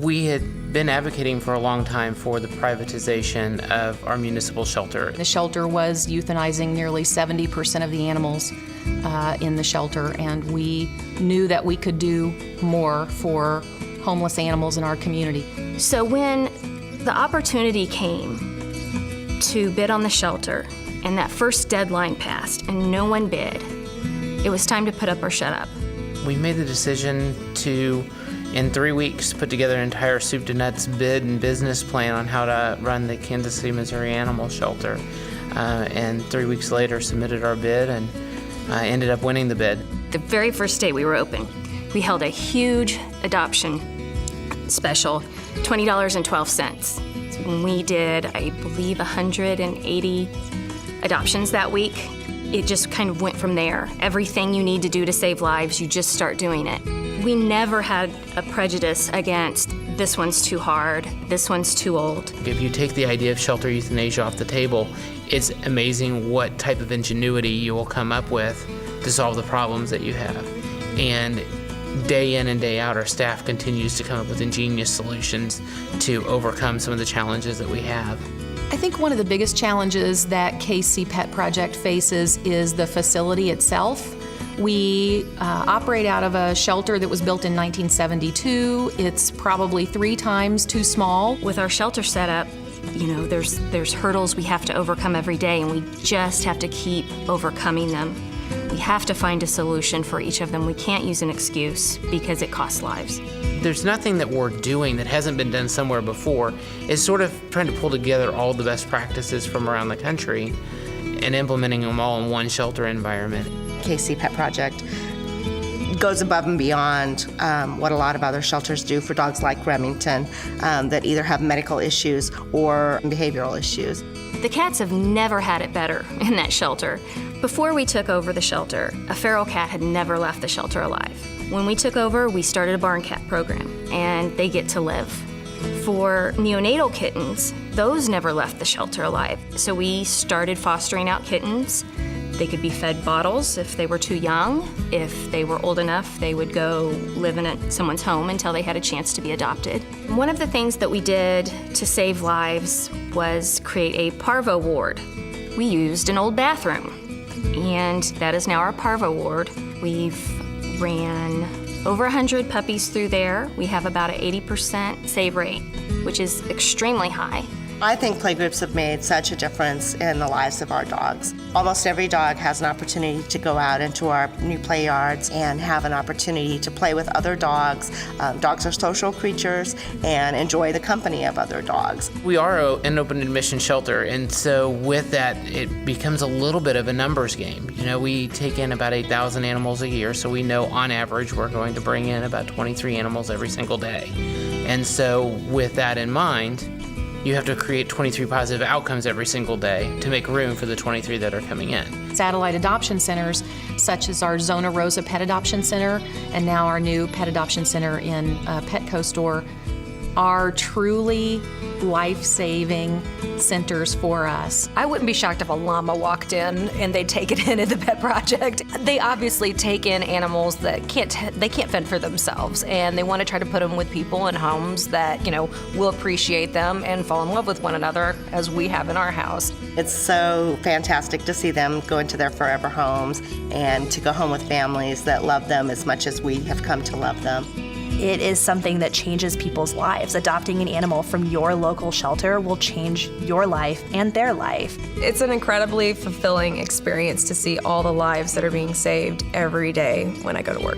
We had been advocating for a long time for the privatization of our municipal shelter. The shelter was euthanizing nearly 70% of the animals in the shelter, and we knew that we could do more for homeless animals in our community. So when the opportunity came to bid on the shelter, and that first deadline passed, and no one bid, it was time to put up or shut up. We made the decision to, in 3 weeks, put together an entire soup to nuts bid and business plan on how to run the Kansas City, Missouri Animal Shelter. And 3 weeks later, submitted our bid and ended up winning the bid. The very first day we were open, we held a huge adoption special, $20.12. We did, I believe, 180 adoptions that week. It just kind of went from there. Everything you need to do to save lives, you just start doing it. We never had a prejudice against this one's too hard, this one's too old. If you take the idea of shelter euthanasia off the table, it's amazing what type of ingenuity you will come up with to solve the problems that you have. And day in and day out, our staff continues to come up with ingenious solutions to overcome some of the challenges that we have. I think one of the biggest challenges that KC Pet Project faces is the facility itself. We operate out of a shelter that was built in 1972. It's probably 3 times too small. With our shelter setup, you know, there's hurdles we have to overcome every day, and we just have to keep overcoming them. We have to find a solution for each of them. We can't use an excuse because it costs lives. There's nothing that we're doing that hasn't been done somewhere before. It's sort of trying to pull together all the best practices from around the country and implementing them all in one shelter environment. KC Pet Project goes above and beyond what a lot of other shelters do for dogs like Remington that either have medical issues or behavioral issues. The cats have never had it better in that shelter. Before we took over the shelter, a feral cat had never left the shelter alive. When we took over, we started a barn cat program, and they get to live. For neonatal kittens, those never left the shelter alive. So we started fostering out kittens. They could be fed bottles if they were too young. If they were old enough, they would go live in someone's home until they had a chance to be adopted. One of the things that we did to save lives was create a parvo ward. We used an old bathroom, and that is now our parvo ward. We've ran over 100 puppies through there. We have about an 80% save rate, which is extremely high. I think playgroups have made such a difference in the lives of our dogs. Almost every dog has an opportunity to go out into our new play yards and have an opportunity to play with other dogs. Dogs are social creatures and enjoy the company of other dogs. We are an open admission shelter, and so with that, it becomes a little bit of a numbers game. You know, we take in about 8,000 animals a year, so we know on average we're going to bring in about 23 animals every single day. And so with that in mind, you have to create 23 positive outcomes every single day to make room for the 23 that are coming in. Satellite adoption centers, such as our Zona Rosa Pet Adoption Center and now our new Pet Adoption Center in Petco store, are truly life-saving centers for us. I wouldn't be shocked if a llama walked in and they'd take it into the Pet Project. They obviously take in animals that can't fend for themselves, and they want to try to put them with people in homes that, you know, will appreciate them and fall in love with one another, as we have in our house. It's so fantastic to see them go into their forever homes and to go home with families that love them as much as we have come to love them. It is something that changes people's lives. Adopting an animal from your local shelter will change your life and their life. It's an incredibly fulfilling experience to see all the lives that are being saved every day when I go to work.